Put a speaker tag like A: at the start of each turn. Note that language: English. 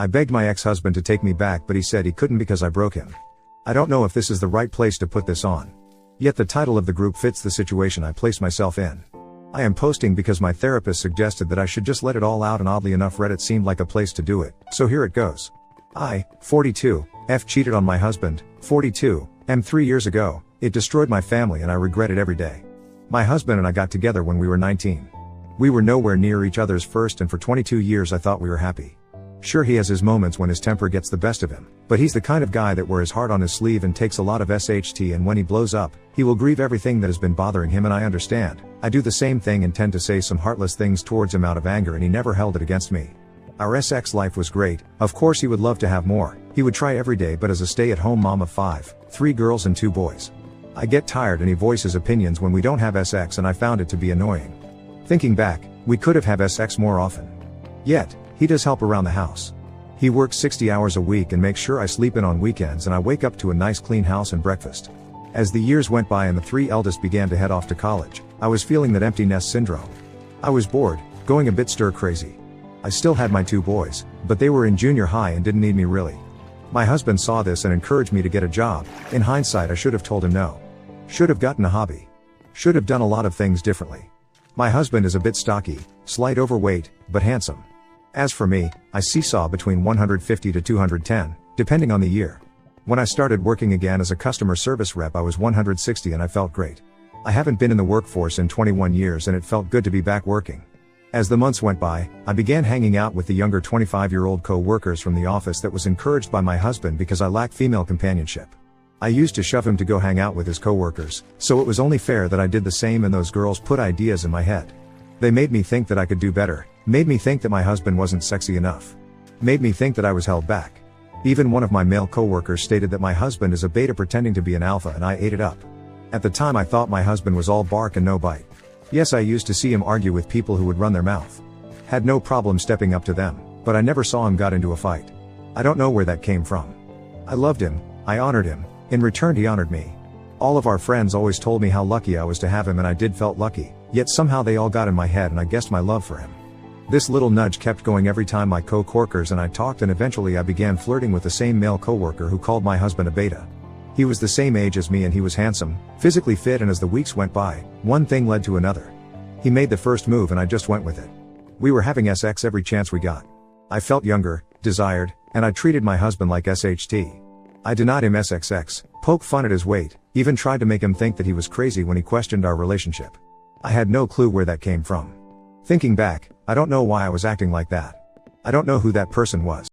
A: I begged my ex-husband to take me back, but he said he couldn't because I broke him. I don't know if this is the right place to put this on. Yet the title of the group fits the situation I placed myself in. I am posting because my therapist suggested that I should just let it all out, and oddly enough Reddit seemed like a place to do it, so here it goes. I, 42, F cheated on my husband, 42, M 3 years ago. It destroyed my family and I regret it every day. My husband and I got together when we were 19. We were nowhere near each other's first, and for 22 years I thought we were happy. Sure, he has his moments when his temper gets the best of him, but he's the kind of guy that wears his heart on his sleeve and takes a lot of SHT, and when he blows up, he will grieve everything that has been bothering him, and I understand. I do the same thing and tend to say some heartless things towards him out of anger, and he never held it against me. Our sex life was great. Of course he would love to have more. He would try every day, but as a stay-at-home mom of 5, 3 girls and 2 boys. I get tired and he voices opinions when we don't have sex, and I found it to be annoying. Thinking back, we could have had sex more often. Yet, he does help around the house. He works 60 hours a week and makes sure I sleep in on weekends, and I wake up to a nice clean house and breakfast. As the years went by and the 3 eldest began to head off to college, I was feeling that empty nest syndrome. I was bored, going a bit stir crazy. I still had my 2 boys, but they were in junior high and didn't need me really. My husband saw this and encouraged me to get a job. In hindsight, I should have told him no. Should have gotten a hobby. Should have done a lot of things differently. My husband is a bit stocky, slight overweight, but handsome. As for me, I seesaw between 150 to 210, depending on the year. When I started working again as a customer service rep, I was 160 and I felt great. I haven't been in the workforce in 21 years and it felt good to be back working. As the months went by, I began hanging out with the younger 25-year-old co-workers from the office that was encouraged by my husband because I lack female companionship. I used to shove him to go hang out with his co-workers, so it was only fair that I did the same, and those girls put ideas in my head. They made me think that I could do better, made me think that my husband wasn't sexy enough, made me think that I was held back. Even one of my male co-workers stated that my husband is a beta pretending to be an alpha, and I ate it up. At the time I thought my husband was all bark and no bite. Yes, I used to see him argue with people who would run their mouth. Had no problem stepping up to them, but I never saw him got into a fight. I don't know where that came from. I loved him, I honored him, in return he honored me. All of our friends always told me how lucky I was to have him, and I did felt lucky, yet somehow they all got in my head and I guessed my love for him. This little nudge kept going every time my co-workers and I talked, and eventually I began flirting with the same male co-worker who called my husband a beta. He was the same age as me and he was handsome, physically fit, and as the weeks went by, one thing led to another. He made the first move and I just went with it. We were having sex every chance we got. I felt younger, desired, and I treated my husband like SHT. I denied him SXX, poked fun at his weight, even tried to make him think that he was crazy when he questioned our relationship. I had no clue where that came from. Thinking back, I don't know why I was acting like that. I don't know who that person was.